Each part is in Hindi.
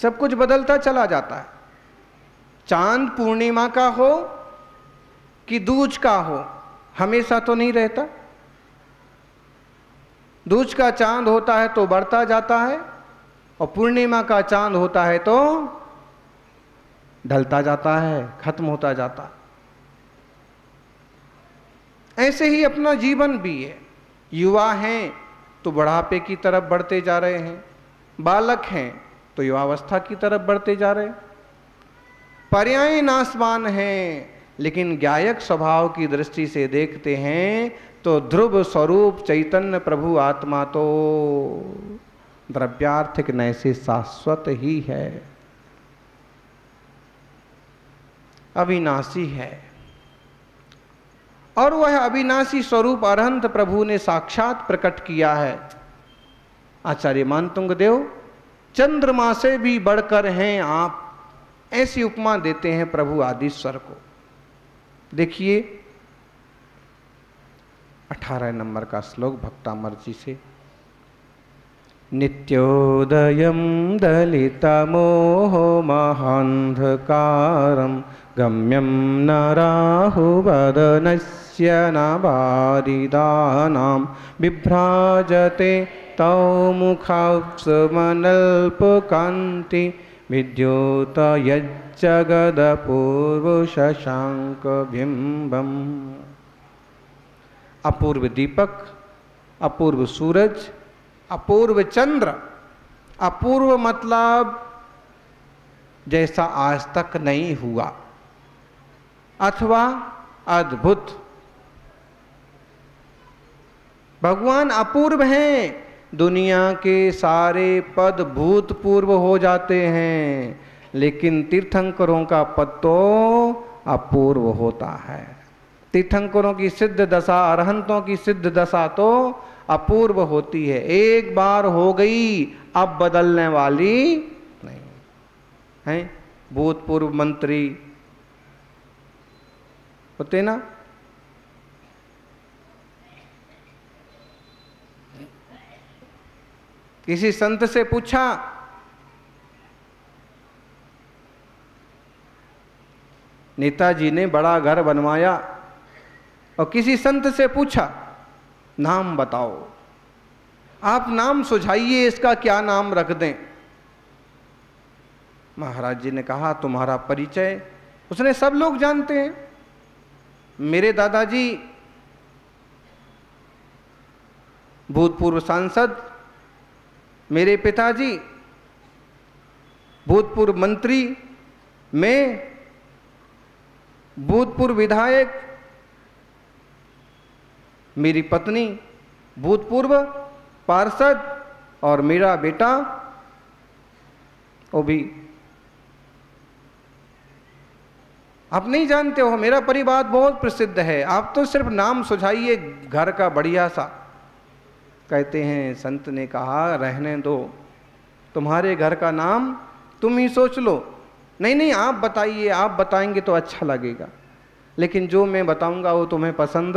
सब कुछ बदलता चला जाता है। चांद पूर्णिमा का हो कि दूज का हो, हमेशा तो नहीं रहता। दूज का चांद होता है तो बढ़ता जाता है, और पूर्णिमा का चांद होता है तो ढलता जाता है, खत्म होता जाता है। ऐसे ही अपना जीवन भी है। युवा हैं तो बुढ़ापे की तरफ बढ़ते जा रहे हैं, बालक हैं तो युवावस्था की तरफ बढ़ते जा रहे हैं। पर्याय नासवान हैं, लेकिन गायक स्वभाव की दृष्टि से देखते हैं तो ध्रुव स्वरूप चैतन्य प्रभु आत्मा तो द्रव्यार्थिक नैसे शाश्वत ही है, अविनाशी है। और वह अविनाशी स्वरूप अरहंत प्रभु ने साक्षात प्रकट किया है। आचार्य मानतुंग देव चंद्रमा से भी बढ़कर हैं आप, ऐसी उपमा देते हैं प्रभु आदिश्वर को। देखिए 18 नंबर का श्लोक भक्तामर जी से। नित्योदयं दलितमोहो महान्धकारं गम्यं न राहुवदनस्य न वारिदानां बिभ्राजते तौ मुखाप्समनल्पकान्ति विद्योत यज्जगदपूर्वशशाङ्कबिम्बम्। अपूर्व दीपक, अपूर्व सूरज, अपूर्व चंद्र। अपूर्व मतलब जैसा आज तक नहीं हुआ, अथवा अद्भुत। भगवान अपूर्व हैं। दुनिया के सारे पद भूतपूर्व हो जाते हैं, लेकिन तीर्थंकरों का पद तो अपूर्व होता है। तीर्थंकरों की सिद्ध दशा, अरहंतों की सिद्ध दशा तो अपूर्व होती है। एक बार हो गई, अब बदलने वाली नहीं है। भूतपूर्व मंत्री होते ना, किसी संत से पूछा, नेताजी ने बड़ा घर बनवाया, और किसी संत से पूछा नाम बताओ, आप नाम सुझाइए, इसका क्या नाम रख दें। महाराज जी ने कहा तुम्हारा परिचय उसने सब लोग जानते हैं। मेरे दादाजी भूतपूर्व सांसद, मेरे पिताजी भूतपूर्व मंत्री, मैं भूतपूर्व विधायक, मेरी पत्नी भूतपूर्व पार्षद, और मेरा बेटा वो भी। आप नहीं जानते हो, मेरा परिवार बहुत प्रसिद्ध है, आप तो सिर्फ नाम सुझाइए घर का बढ़िया सा। कहते हैं संत ने कहा रहने दो, तुम्हारे घर का नाम तुम ही सोच लो। नहीं नहीं, आप बताइए, आप बताएंगे तो अच्छा लगेगा, लेकिन जो मैं बताऊंगा वो तुम्हें पसंद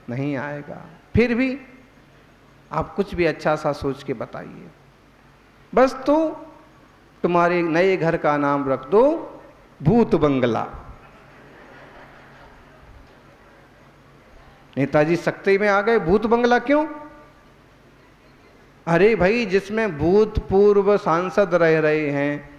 नहीं आएगा। फिर भी आप कुछ भी अच्छा सा सोच के बताइए। बस तो तुम्हारे नए घर का नाम रख दो भूत बंगला। नेताजी सख्ती में आ गए, भूत बंगला क्यों? अरे भाई, जिसमें भूतपूर्व सांसद रह रहे हैं,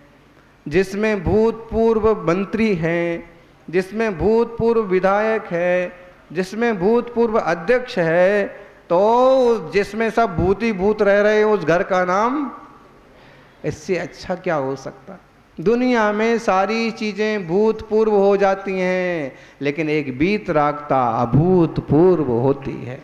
जिसमें भूतपूर्व मंत्री हैं, जिसमें भूतपूर्व विधायक है, जिसमें भूतपूर्व अध्यक्ष है, तो जिसमें सब भूत ही भूत रह रहे हैं, उस घर का नाम इससे अच्छा क्या हो सकता। दुनिया में सारी चीजें भूतपूर्व हो जाती हैं, लेकिन एक वीतरागता अभूतपूर्व होती है,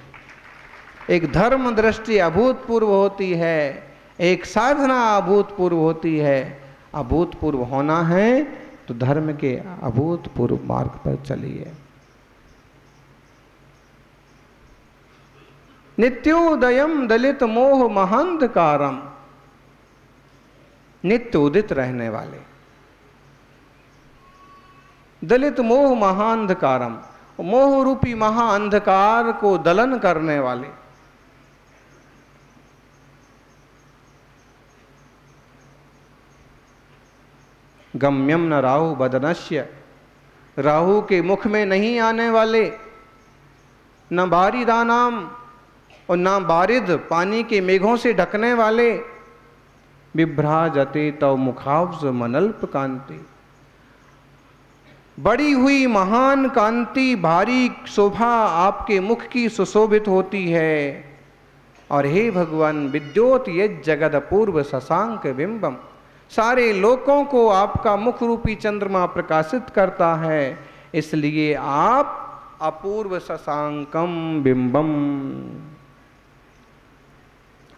एक धर्म दृष्टि अभूतपूर्व होती है, एक साधना अभूतपूर्व होती है। अभूतपूर्व होना है तो धर्म के अभूतपूर्व मार्ग पर चलिए। नित्योदयम दलित मोह महांधकारम, नित्य उदित रहने वाले, दलित मोह महांधकारम, मोह रूपी महाअंधकार को दलन करने वाले। गम्यम न राहु बदनस्य, राहु के मुख में नहीं आने वाले, न बारिदानाम और न बारिद पानी के मेघों से ढकने वाले, विभ्राजते तव मुखाब्ज मनल्प कांति, बड़ी हुई महान कांति भारी शोभा आपके मुख की सुशोभित होती है। और हे भगवान विद्योत यज जगद अपूर्व शशांक बिंबम, सारे लोकों को आपका मुख रूपी चंद्रमा प्रकाशित करता है, इसलिए आप अपूर्व शशांकम बिंबम,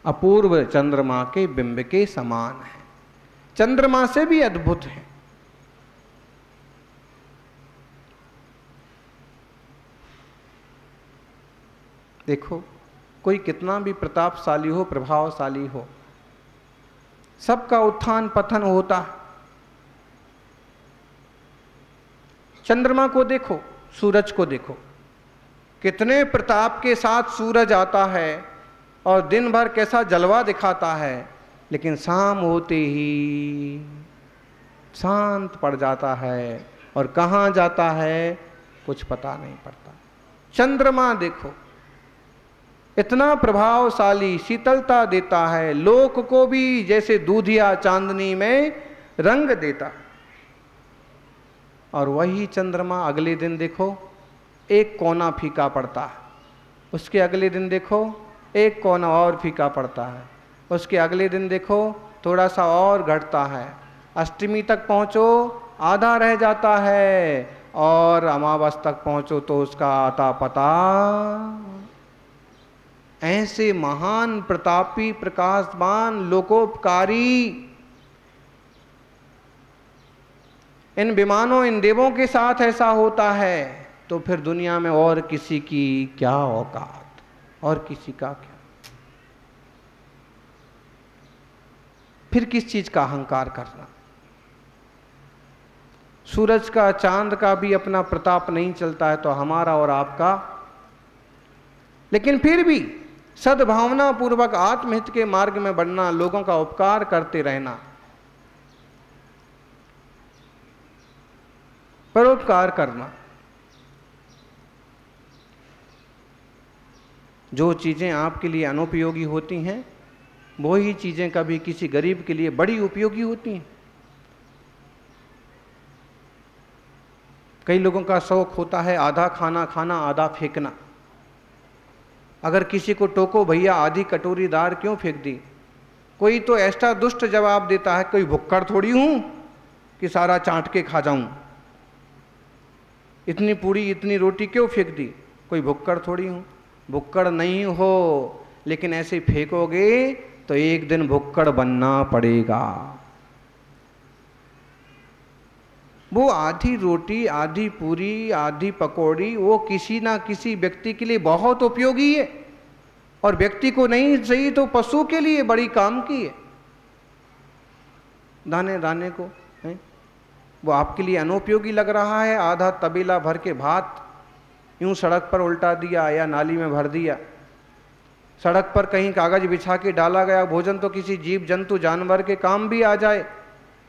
अपूर्व चंद्रमा के बिंब के समान है, चंद्रमा से भी अद्भुत है। देखो कोई कितना भी प्रतापशाली हो, प्रभावशाली हो, सबका उत्थान पतन होता है। चंद्रमा को देखो, सूरज को देखो, कितने प्रताप के साथ सूरज आता है और दिन भर कैसा जलवा दिखाता है, लेकिन शाम होते ही शांत पड़ जाता है और कहाँ जाता है कुछ पता नहीं पड़ता। चंद्रमा देखो इतना प्रभावशाली, शीतलता देता है, लोक को भी जैसे दूधिया चांदनी में रंग देता। और वही चंद्रमा अगले दिन देखो एक कोना फीका पड़ता है, उसके अगले दिन देखो एक कोना और फीका पड़ता है, उसके अगले दिन देखो थोड़ा सा और घटता है, अष्टमी तक पहुँचो आधा रह जाता है और अमावस तक पहुँचो तो उसका आता पता। ऐसे महान प्रतापी प्रकाशमान लोकोपकारी इन विमानों इन देवों के साथ ऐसा होता है तो फिर दुनिया में और किसी की क्या औकात, और किसी का क्या, फिर किस चीज का अहंकार करना। सूरज का चांद का भी अपना प्रताप नहीं चलता है तो हमारा और आपका। लेकिन फिर भी सद्भावना पूर्वक आत्महित के मार्ग में बढ़ना, लोगों का उपकार करते रहना, परोपकार करना, जो चीजें आपके लिए अनुपयोगी होती हैं वो ही चीजें कभी किसी गरीब के लिए बड़ी उपयोगी होती हैं। कई लोगों का शौक होता है आधा खाना खाना आधा फेंकना। अगर किसी को टोको भैया आधी कटोरी दाल क्यों फेंक दी, कोई तो ऐसा दुष्ट जवाब देता है, कोई भुक्कड़ थोड़ी हूं कि सारा चाट के खा जाऊं, इतनी पूरी इतनी रोटी क्यों फेंक दी, कोई भुक्कड़ थोड़ी हूं। भुक्कड़ नहीं हो, लेकिन ऐसे फेंकोगे तो एक दिन भुक्कड़ बनना पड़ेगा। वो आधी रोटी आधी पूरी आधी पकौड़ी वो किसी ना किसी व्यक्ति के लिए बहुत उपयोगी है, और व्यक्ति को नहीं सही तो पशु के लिए बड़ी काम की है। दाने दाने को है वो आपके लिए अनुपयोगी लग रहा है, आधा तबेला भर के भात यूं सड़क पर उल्टा दिया या नाली में भर दिया। सड़क पर कहीं कागज बिछा के डाला गया भोजन तो किसी जीव जंतु जानवर के काम भी आ जाए,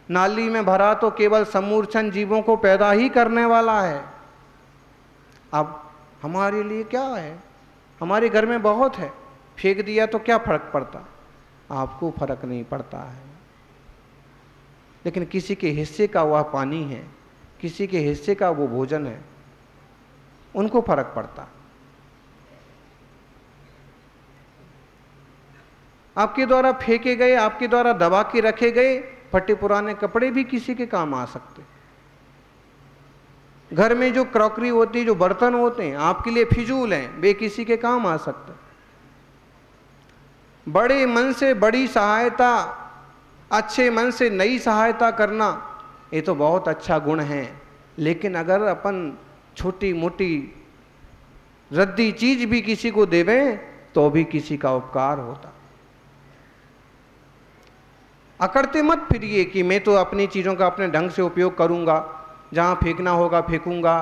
नाली में भरा तो केवल समूर्छन जीवों को पैदा ही करने वाला है। अब हमारे लिए क्या है, हमारे घर में बहुत है, फेंक दिया तो क्या फर्क पड़ता, आपको फर्क नहीं पड़ता है। लेकिन किसी के हिस्से का वह पानी है, किसी के हिस्से का वो भोजन है, उनको फर्क पड़ता। आपके द्वारा फेंके गए, आपके द्वारा दबा के रखे गए फटे पुराने कपड़े भी किसी के काम आ सकते। घर में जो क्रॉकरी होती है, जो बर्तन होते हैं आपके लिए फिजूल हैं, वे किसी के काम आ सकते। बड़े मन से बड़ी सहायता, अच्छे मन से नई सहायता करना, ये तो बहुत अच्छा गुण है। लेकिन अगर अपन छोटी मोटी रद्दी चीज भी किसी को देवें तो भी किसी का उपकार होता। अकड़ते मत फिरिए कि मैं तो अपनी चीज़ों का अपने ढंग से उपयोग करूंगा, जहाँ फेंकना होगा फेंकूंगा,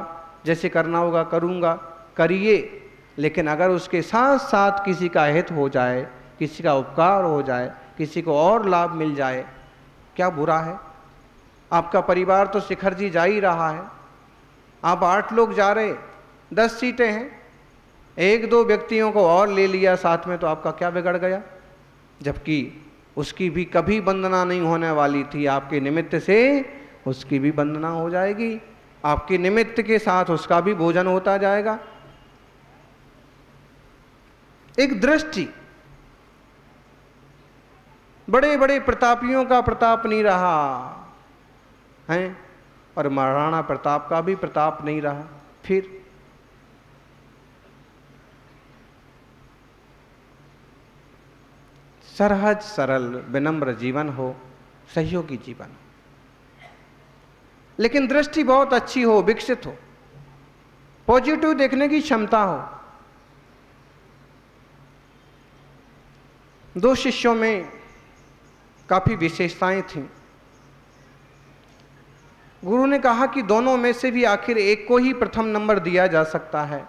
जैसे करना होगा करूंगा, करिए। लेकिन अगर उसके साथ साथ किसी का हित हो जाए, किसी का उपकार हो जाए, किसी को और लाभ मिल जाए, क्या बुरा है। आपका परिवार तो शिखर जी जा ही रहा है, आप 8 लोग जा रहे, 10 सीटें हैं, 1-2 व्यक्तियों को और ले लिया साथ में तो आपका क्या बिगड़ गया? जबकि उसकी भी कभी वंदना नहीं होने वाली थी, आपके निमित्त से उसकी भी वंदना हो जाएगी, आपके निमित्त के साथ उसका भी भोजन होता जाएगा। एक दृष्टि, बड़े बड़े प्रतापियों का प्रताप नहीं रहा है और महाराणा प्रताप का भी प्रताप नहीं रहा। फिर सहज सरल विनम्र जीवन हो, सहयोगी जीवन हो, लेकिन दृष्टि बहुत अच्छी हो, विकसित हो, पॉजिटिव देखने की क्षमता हो। 2 शिष्यों में काफी विशेषताएं थीं। गुरु ने कहा कि दोनों में से भी आखिर एक को ही प्रथम नंबर दिया जा सकता है,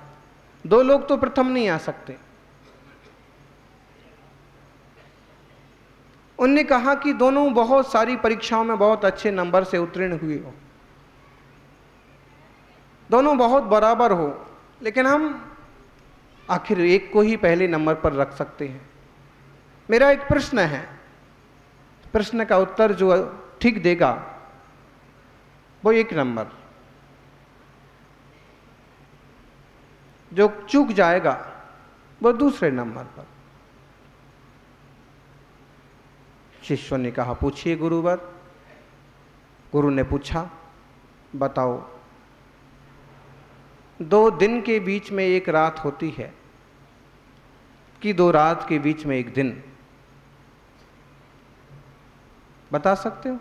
2 लोग तो प्रथम नहीं आ सकते। उनने कहा कि दोनों बहुत सारी परीक्षाओं में बहुत अच्छे नंबर से उत्तीर्ण हुए हो, दोनों बहुत बराबर हो, लेकिन हम आखिर एक को ही पहले नंबर पर रख सकते हैं। मेरा एक प्रश्न है, प्रश्न का उत्तर जो ठीक देगा वो 1 नंबर, जो चूक जाएगा वो दूसरे नंबर पर। शिष्यों ने कहा पूछिए गुरुवर। गुरु ने पूछा बताओ, 2 दिन के बीच में एक रात होती है कि 2 रात के बीच में एक दिन? बता सकते हो?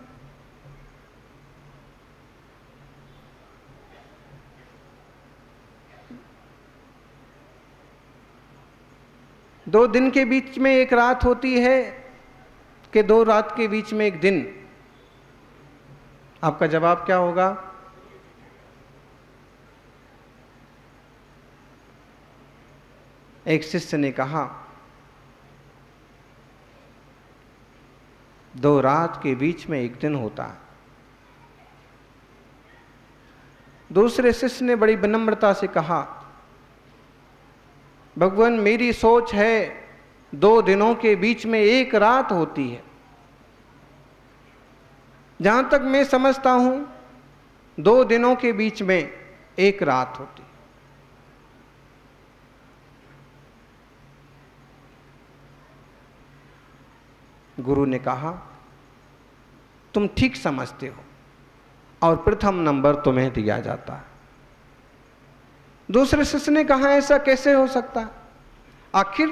दो दिन के बीच में एक रात होती है कि 2 रात के बीच में एक दिन? आपका जवाब क्या होगा? एक शिष्य ने कहा 2 रात के बीच में एक दिन होता है। दूसरे शिष्य ने बड़ी विनम्रता से कहा भगवान मेरी सोच है 2 दिनों के बीच में एक रात होती है। जहां तक मैं समझता हूं 2 दिनों के बीच में एक रात होती है। गुरु ने कहा तुम ठीक समझते हो और प्रथम नंबर तुम्हें दिया जाता है। दूसरे शिष्य ने कहा ऐसा कैसे हो सकता है? आखिर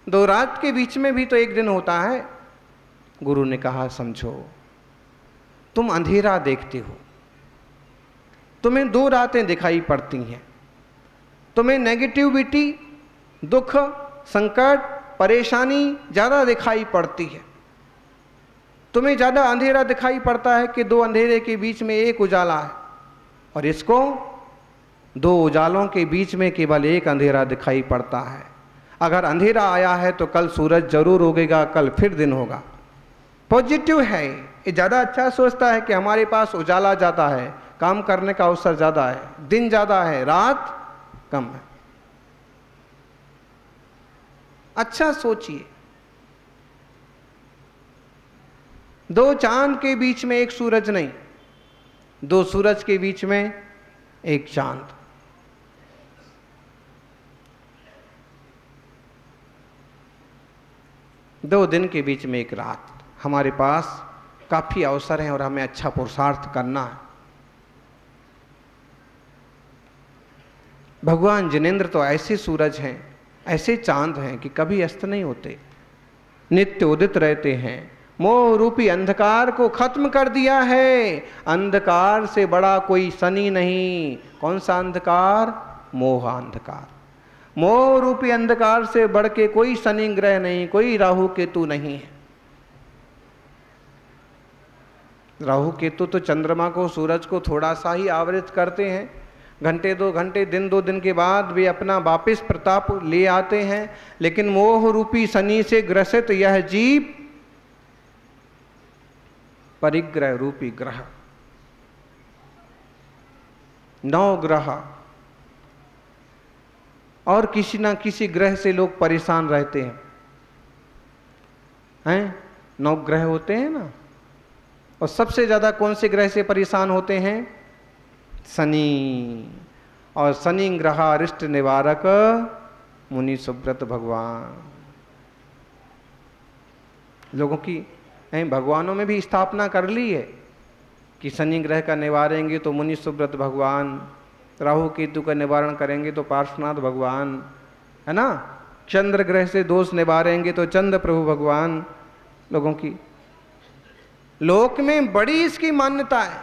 2 रात के बीच में भी तो एक दिन होता है। गुरु ने कहा समझो, तुम अंधेरा देखते हो, तुम्हें 2 रातें दिखाई पड़ती हैं, तुम्हें नेगेटिविटी, दुख, संकट, परेशानी ज्यादा दिखाई पड़ती है, तुम्हें ज्यादा अंधेरा दिखाई पड़ता है कि 2 अंधेरे के बीच में एक उजाला है, और इसको 2 उजालों के बीच में केवल एक अंधेरा दिखाई पड़ता है। अगर अंधेरा आया है तो कल सूरज जरूर उगेगा, कल फिर दिन होगा। पॉजिटिव है, ये ज़्यादा अच्छा सोचता है कि हमारे पास उजाला ज़्यादा है, काम करने का अवसर ज़्यादा है, दिन ज़्यादा है, रात कम है। अच्छा सोचिए, 2 चांद के बीच में एक सूरज नहीं, 2 सूरज के बीच में एक चांद। दो दिन के बीच में एक रात। हमारे पास काफी अवसर हैं और हमें अच्छा पुरुषार्थ करना है। भगवान जिनेंद्र तो ऐसे सूरज हैं, ऐसे चांद हैं कि कभी अस्त नहीं होते, नित्य उदित रहते हैं। मोह रूपी अंधकार को खत्म कर दिया है। अंधकार से बड़ा कोई शनि नहीं। कौन सा अंधकार? मोह अंधकार। मोह रूपी अंधकार से बढ़ के कोई शनि ग्रह नहीं, कोई राहु केतु नहीं है। राहु केतु तो चंद्रमा को, सूरज को थोड़ा सा ही आवृत करते हैं, घंटे 2 घंटे, दिन 2 दिन के बाद वे अपना वापिस प्रताप ले आते हैं। लेकिन मोह रूपी शनि से ग्रसित यह जीव परिग्रह रूपी ग्रह, 9 ग्रह, और किसी ना किसी ग्रह से लोग परेशान रहते हैं 9 ग्रह होते हैं ना। और सबसे ज्यादा कौन से ग्रह से परेशान होते हैं? शनि। और शनि ग्रह अरिष्ट निवारक मुनि सुब्रत भगवान। लोगों की भगवानों में भी स्थापना कर ली है कि शनि ग्रह का निवारेंगे तो मुनि सुब्रत भगवान, राहु केतु का निवारण करेंगे तो पार्श्वनाथ भगवान, है ना। चंद्र ग्रह से दोष निवारेंगे तो चंद्र प्रभु भगवान। लोगों की लोक में बड़ी इसकी मान्यता है।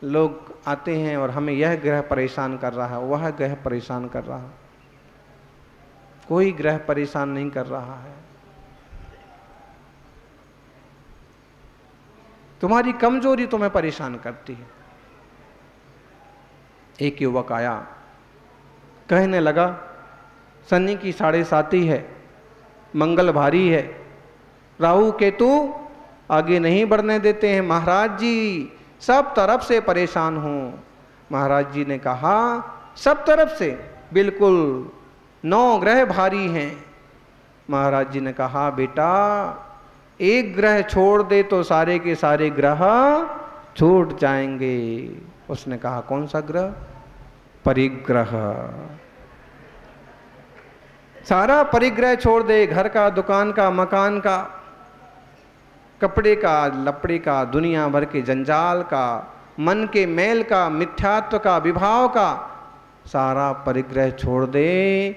लोग आते हैं और हमें यह ग्रह परेशान कर रहा है, वह ग्रह परेशान कर रहा है। कोई ग्रह परेशान नहीं कर रहा है। तुम्हारी कमजोरी तुम्हें परेशान करती है। एक युवक आया, कहने लगा शनि की 7.5 है, मंगल भारी है, राहु केतु आगे नहीं बढ़ने देते हैं, महाराज जी सब तरफ से परेशान हूं। महाराज जी ने कहा सब तरफ से? बिल्कुल, 9 ग्रह भारी हैं। महाराज जी ने कहा बेटा एक ग्रह छोड़ दे तो सारे के सारे ग्रह छूट जाएंगे। उसने कहा कौन सा ग्रह? परिग्रह। सारा परिग्रह छोड़ दे, घर का, दुकान का, मकान का, कपड़े का, लपड़े का, दुनिया भर के जंजाल का, मन के मेल का, मिथ्यात्व का, विभाव का, सारा परिग्रह छोड़ दे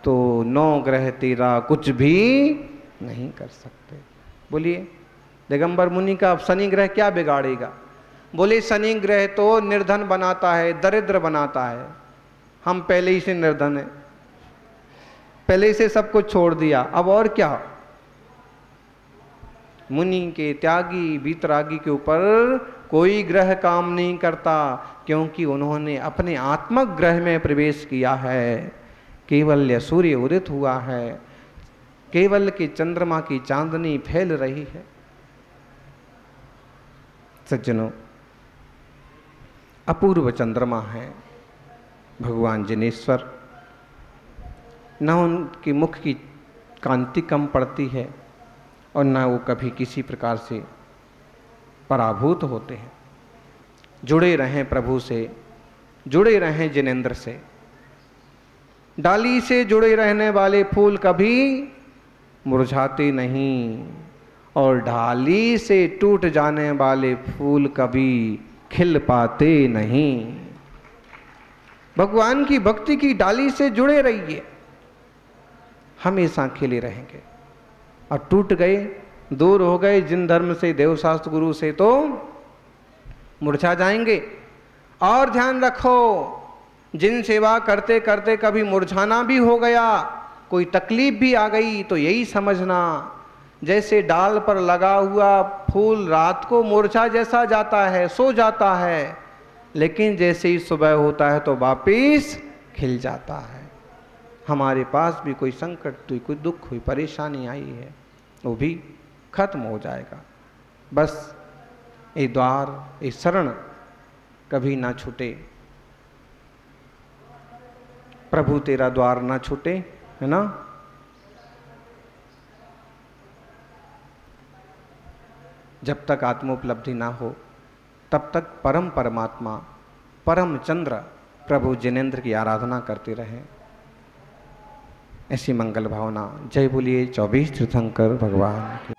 तो 9 ग्रह तेरा कुछ भी नहीं कर सकते। बोलिए दिगंबर मुनि का शनि ग्रह क्या बिगाड़ेगा? बोले शनि ग्रह तो निर्धन बनाता है, दरिद्र बनाता है। हम पहले ही से निर्धन है, पहले से सब कुछ छोड़ दिया, अब और क्या? मुनि के त्यागी वीतरागी के ऊपर कोई ग्रह काम नहीं करता, क्योंकि उन्होंने अपने आत्मक ग्रह में प्रवेश किया है। केवल सूर्य उदित हुआ है, केवल के चंद्रमा की चांदनी फैल रही है। सज्जनों, अपूर्व चंद्रमा है भगवान जिनेश्वर। न उनके मुख की कांति कम पड़ती है और न वो कभी किसी प्रकार से पराभूत होते हैं। जुड़े रहें प्रभु से, जुड़े रहें जिनेंद्र से। डाली से जुड़े रहने वाले फूल कभी मुरझाते नहीं, और डाली से टूट जाने वाले फूल कभी खिल पाते नहीं। भगवान की भक्ति की डाली से जुड़े रहिए, हमेशा खिले रहेंगे। और टूट गए, दूर हो गए जिन धर्म से, देवशास्त्र गुरु से, तो मुरझा जाएंगे। और ध्यान रखो, जिन सेवा करते करते कभी मुरझाना भी हो गया, कोई तकलीफ भी आ गई, तो यही समझना जैसे डाल पर लगा हुआ फूल रात को मुरझा जैसा जाता है, सो जाता है, लेकिन जैसे ही सुबह होता है तो वापिस खिल जाता है। हमारे पास भी कोई संकट हुई, कोई दुख हुई, परेशानी आई है, वो भी खत्म हो जाएगा। बस ये द्वार, ये शरण कभी ना छूटे, प्रभु तेरा द्वार ना छूटे, है ना। जब तक आत्मोपलब्धि ना हो तब तक परम परमात्मा, परम चंद्र प्रभु जिनेंद्र की आराधना करते रहें। ऐसी मंगल भावना। जय बोलिए 24 तीर्थंकर भगवान की।